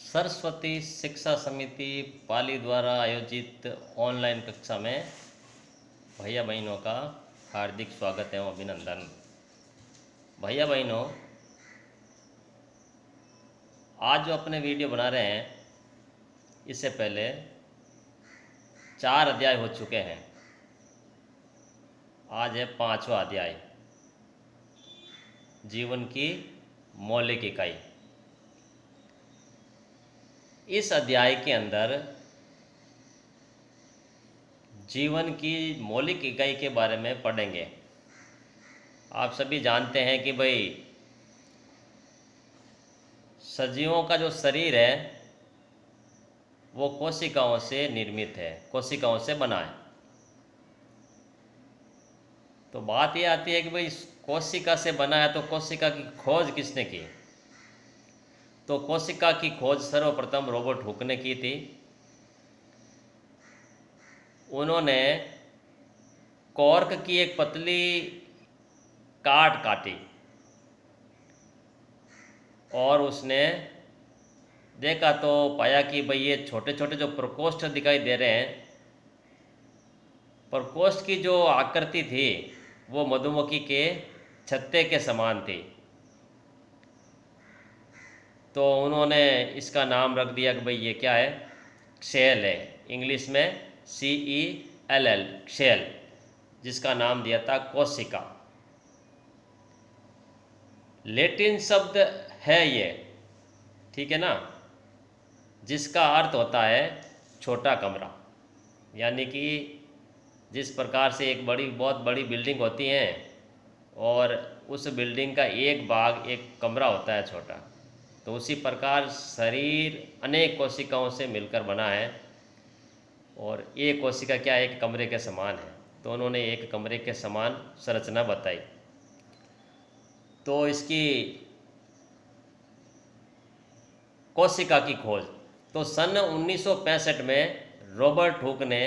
सरस्वती शिक्षा समिति पाली द्वारा आयोजित ऑनलाइन कक्षा में भैया बहनों का हार्दिक स्वागत एवं अभिनंदन। भैया बहनों, आज जो अपने वीडियो बना रहे हैं, इससे पहले 4 अध्याय हो चुके हैं। आज है 5वां अध्याय, जीवन की मौलिक इकाई। इस अध्याय के अंदर जीवन की मौलिक इकाई के बारे में पढ़ेंगे। आप सभी जानते हैं कि भाई सजीवों का जो शरीर है वो कोशिकाओं से निर्मित है, कोशिकाओं से बना है। तो बात ये आती है कि भाई कोशिका से बना है तो कोशिका की खोज किसने की? तो कोशिका की खोज सर्वप्रथम रॉबर्ट हुक ने की थी। उन्होंने कॉर्क की एक पतली काट काटी और उसने देखा तो पाया कि भाई ये छोटे छोटे जो प्रकोष्ठ दिखाई दे रहे हैं, प्रकोष्ठ की जो आकृति थी वो मधुमक्खी के छत्ते के समान थी। तो उन्होंने इसका नाम रख दिया कि भाई ये क्या है? शेल है। इंग्लिश में CELL, शेल, जिसका नाम दिया था कोशिका। लैटिन शब्द है ये, ठीक है ना, जिसका अर्थ होता है छोटा कमरा। यानी कि जिस प्रकार से एक बहुत बड़ी बिल्डिंग होती है और उस बिल्डिंग का एक भाग एक कमरा होता है छोटा, तो उसी प्रकार शरीर अनेक कोशिकाओं से मिलकर बना है और एक कोशिका क्या है? एक कमरे के समान है। तो उन्होंने एक कमरे के समान संरचना बताई। तो इसकी कोशिका की खोज तो सन 1965 में रॉबर्ट हुक ने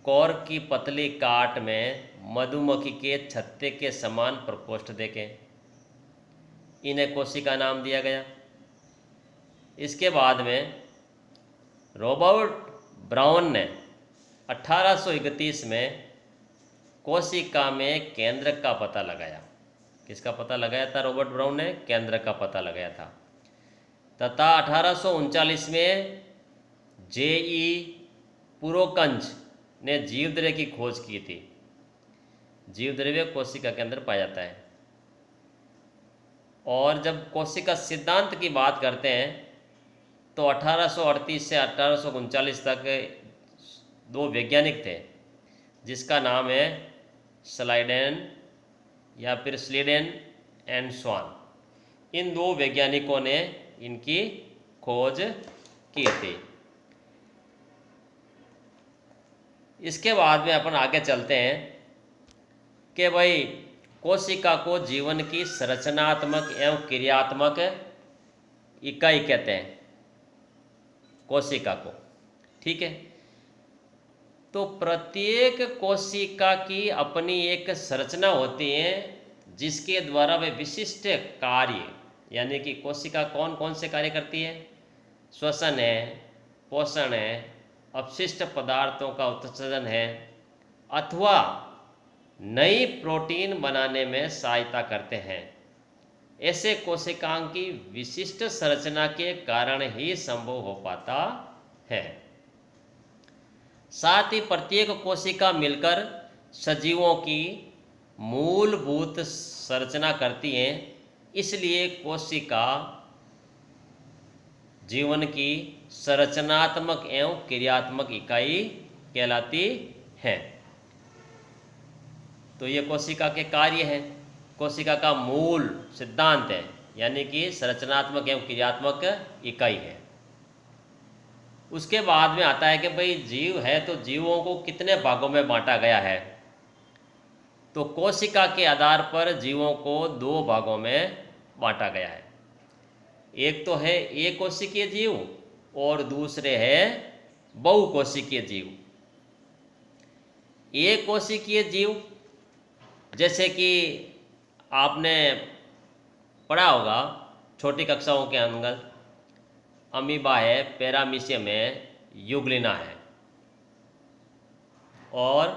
कॉर्क की पतली काट में मधुमक्खी के छत्ते के समान प्रकोष्ठ देखे। इन्हें कोशिका नाम दिया गया। इसके बाद में रॉबर्ट ब्राउन ने 1831 में कोशिका में केंद्र का पता लगाया। किसका पता लगाया था? रॉबर्ट ब्राउन ने केंद्र का पता लगाया था। तथा 1839 में J.E. पुरोकंज ने जीवद्रव्य की खोज की थी। जीवद्रव्य कोशिका के अंदर पाया जाता है। और जब कोशिका सिद्धांत की बात करते हैं तो 1838 से 1839 तक 2 वैज्ञानिक थे, जिसका नाम है स्लाइडेन या फिर स्लीडेन एंड स्वान। इन 2 वैज्ञानिकों ने इनकी खोज की थी। इसके बाद में अपन आगे चलते हैं कि भाई कोशिका को जीवन की संरचनात्मक एवं क्रियात्मक इकाई कहते हैं, कोशिका को, ठीक है। तो प्रत्येक कोशिका की अपनी एक संरचना होती है जिसके द्वारा वे विशिष्ट कार्य, यानी कि कोशिका कौन कौन से कार्य करती है? श्वसन है, पोषण है, अपशिष्ट पदार्थों का उत्सर्जन है, अथवा नई प्रोटीन बनाने में सहायता करते हैं। ऐसे कोशिकाओं की विशिष्ट संरचना के कारण ही संभव हो पाता है। साथ ही प्रत्येक कोशिका मिलकर सजीवों की मूलभूत संरचना करती हैं। इसलिए कोशिका जीवन की संरचनात्मक एवं क्रियात्मक इकाई कहलाती है। तो ये कोशिका के कार्य हैं, कोशिका का मूल सिद्धांत है, यानी कि संरचनात्मक एवं क्रियात्मक इकाई है। उसके बाद में आता है कि भाई जीव है तो जीवों को कितने भागों में बांटा गया है? तो कोशिका के आधार पर जीवों को 2 भागों में बांटा गया है। एक तो है एकोशिकीय जीव और दूसरे है बहुकोशिकीय जीव। एकोशिकीय जीव जैसे कि आपने पढ़ा होगा छोटी कक्षाओं के अमीबा है, पैरामीशियम है, यूग्लिना है और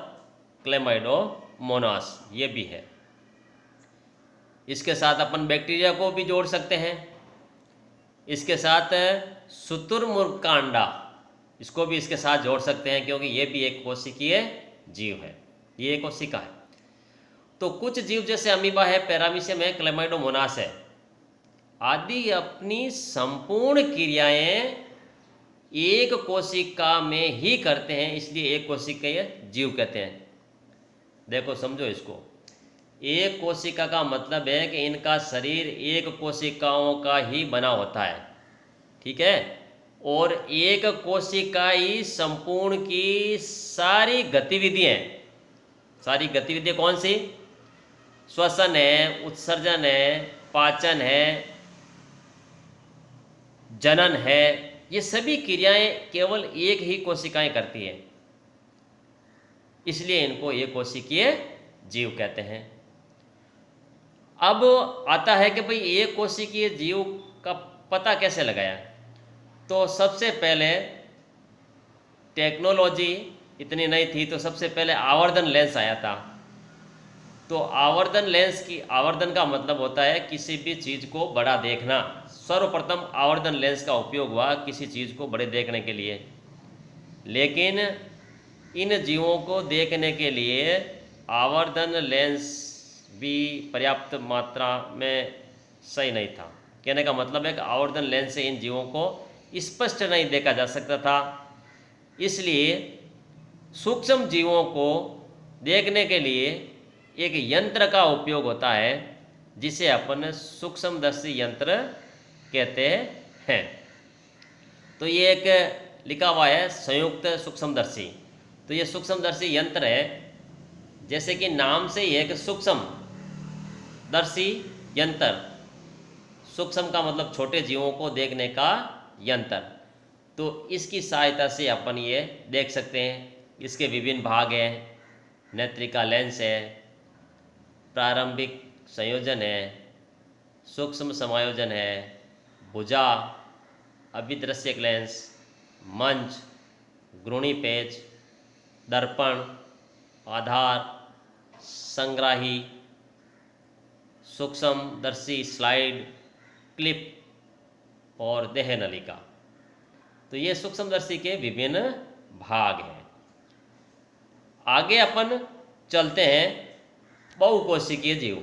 क्लेमाइडोमोनास ये भी है। इसके साथ अपन बैक्टीरिया को भी जोड़ सकते हैं। इसके साथ शुतुरमुर्ग इसको भी इसके साथ जोड़ सकते हैं, क्योंकि ये भी एक कोशिकीय जीव है, ये एक कोशिका है। तो कुछ जीव जैसे अमीबा है, पैरामीशियम है, क्लेमाइडोमोनास है आदि अपनी संपूर्ण क्रियाएं एक कोशिका में ही करते हैं, इसलिए एक कोशिकीय जीव कहते हैं। देखो समझो इसको, एक कोशिका का मतलब है कि इनका शरीर एक कोशिकाओं का ही बना होता है, ठीक है, और एक कोशिका ही संपूर्ण की सारी गतिविधियां कौन सी? श्वसन है, उत्सर्जन है, पाचन है, जनन है, ये सभी क्रियाएं केवल एक ही कोशिकाएं करती है, इसलिए इनको एक कोशिकीय जीव कहते हैं। अब आता है कि भाई एक कोशिकीय जीव का पता कैसे लगाया? तो सबसे पहले टेक्नोलॉजी इतनी नहीं थी, तो सबसे पहले आवर्धन लेंस आया था। तो आवर्धन का मतलब होता है किसी भी चीज़ को बड़ा देखना। सर्वप्रथम आवर्धन लेंस का उपयोग हुआ किसी चीज़ को बड़े देखने के लिए, लेकिन इन जीवों को देखने के लिए आवर्धन लेंस भी पर्याप्त मात्रा में सही नहीं था। कहने का मतलब है कि आवर्धन लेंस से इन जीवों को स्पष्ट नहीं देखा जा सकता था, इसलिए सूक्ष्म जीवों को देखने के लिए एक यंत्र का उपयोग होता है, जिसे अपन सूक्ष्मदर्शी यंत्र कहते हैं। तो ये एक लिखा हुआ है संयुक्त सूक्ष्मदर्शी। तो ये सूक्ष्मदर्शी यंत्र है, जैसे कि नाम से ही एक सूक्ष्मदर्शी यंत्र, सूक्ष्म का मतलब छोटे जीवों को देखने का यंत्र। तो इसकी सहायता से अपन ये देख सकते हैं। इसके विभिन्न भाग हैं, नेत्रिका लेंस है, प्रारंभिक संयोजन है, सूक्ष्म समायोजन है, भुजा, अभिदृश्यक लेंस, मंच, घूर्णी पेच, दर्पण, आधार, संग्राही, सूक्ष्मदर्शी स्लाइड, क्लिप और देह नलिका। तो ये सूक्ष्मदर्शी के विभिन्न भाग हैं। आगे अपन चलते हैं बहुकोशिकीय जीव।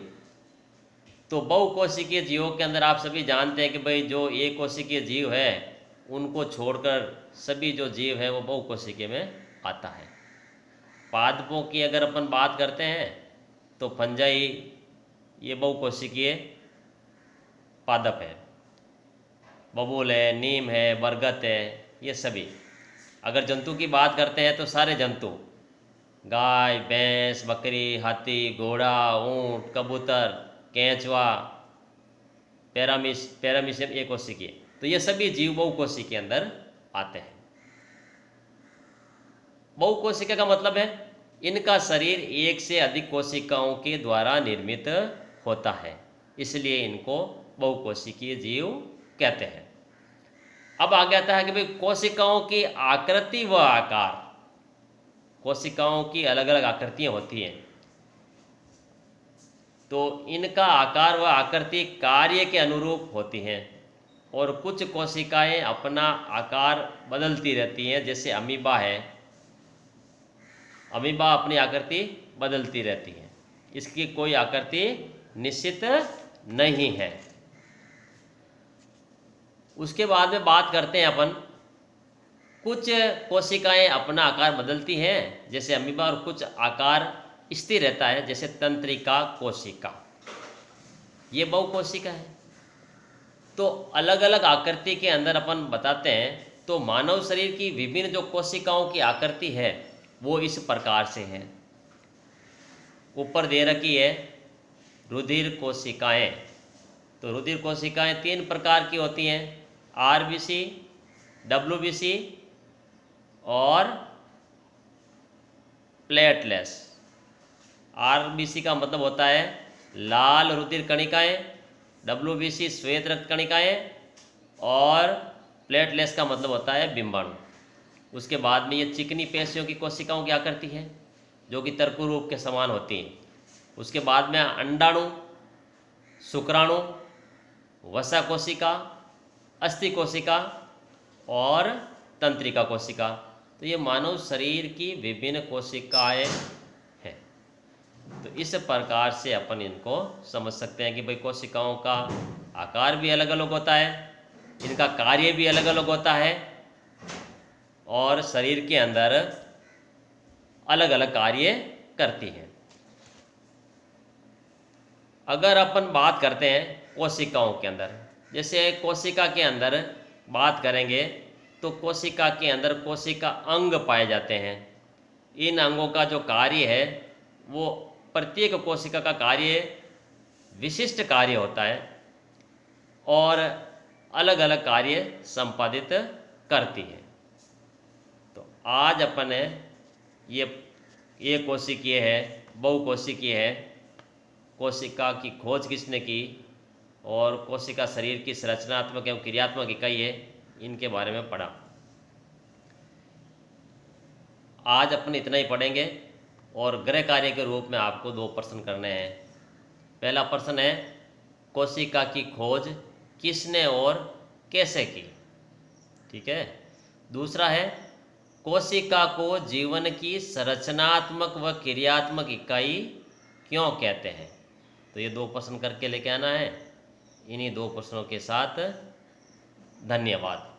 तो बहुकोशिकीय जीवों के अंदर आप सभी जानते हैं कि भाई जो एक कोशिकीय जीव है उनको छोड़कर सभी जो जीव है वो बहुकोशिकीय में आता है। पादपों की अगर अपन बात करते हैं तो फंजाई ये बहुकोशिकीय पादप है, बबूल है, नीम है, बरगद है, ये सभी। अगर जंतु की बात करते हैं तो सारे जंतु, गाय, भैंस, बकरी, हाथी, घोड़ा, ऊंट, कबूतर, केंचुआ, पैरामीशियम एक कोशिकीय। तो ये सभी जीव बहुकोशिकीय के अंदर आते हैं। बहुकोशिका का मतलब है इनका शरीर एक से अधिक कोशिकाओं के द्वारा निर्मित होता है, इसलिए इनको बहुकोशिकीय जीव कहते हैं। अब आगे आता है कि भाई कोशिकाओं की आकृति व आकार। कोशिकाओं की अलग अलग आकृतियां होती हैं, तो इनका आकार व आकृति कार्य के अनुरूप होती हैं, और कुछ कोशिकाएं अपना आकार बदलती रहती हैं। जैसे अमीबा है, अमीबा अपनी आकृति बदलती रहती है, इसकी कोई आकृति निश्चित नहीं है। उसके बाद में बात करते हैं अपन, कुछ कोशिकाएं अपना आकार बदलती हैं जैसे अमीबा, और कुछ आकार स्थिर रहता है जैसे तंत्रिका कोशिका, ये बहुकोशिका है। तो अलग अलग आकृति के अंदर अपन बताते हैं। तो मानव शरीर की विभिन्न जो कोशिकाओं की आकृति है वो इस प्रकार से है। ऊपर दे रखी है रुधिर कोशिकाएं। तो रुधिर कोशिकाएं 3 प्रकार की होती हैं, आरबीसी, डब्ल्यूबीसी और प्लेटलेट्स। आरबीसी का मतलब होता है लाल रुधिर कणिकाएं, डब्ल्यूबीसी श्वेत रक्त कणिकाएं और प्लेटलेट्स का मतलब होता है बिंबाणु। उसके बाद में ये चिकनी पेशियों की कोशिकाओं क्या करती है, जो कि तर्कु रूप के समान होती हैं। उसके बाद में अंडाणु, शुक्राणु, वसा कोशिका, अस्थि कोशिका और तंत्रिका कोशिका। तो ये मानव शरीर की विभिन्न कोशिकाएं हैं। तो इस प्रकार से अपन इनको समझ सकते हैं कि भाई कोशिकाओं का आकार भी अलग अलग होता है, इनका कार्य भी अलग अलग होता है और शरीर के अंदर अलग अलग कार्य करती हैं। अगर अपन बात करते हैं कोशिकाओं के अंदर, जैसे कोशिका के अंदर बात करेंगे तो कोशिका के अंदर कोशिका अंग पाए जाते हैं। इन अंगों का जो कार्य है वो प्रत्येक कोशिका का कार्य विशिष्ट कार्य होता है और अलग अलग कार्य संपादित करती है। तो आज अपन ये कोशिकीय है, बहुकोशिकीय है, कोशिका की खोज किसने की और कोशिका शरीर की संरचनात्मक एवं क्रियात्मक इकाई है, इनके बारे में पढ़ा। आज अपन इतना ही पढ़ेंगे और गृह कार्य के रूप में आपको 2 प्रश्न करने हैं। पहला प्रश्न है कोशिका की खोज किसने और कैसे की, ठीक है। दूसरा है कोशिका को जीवन की संरचनात्मक व क्रियात्मक इकाई क्यों कहते हैं। तो ये 2 प्रश्न करके लेके आना है। इन्हीं 2 प्रश्नों के साथ धन्यवाद।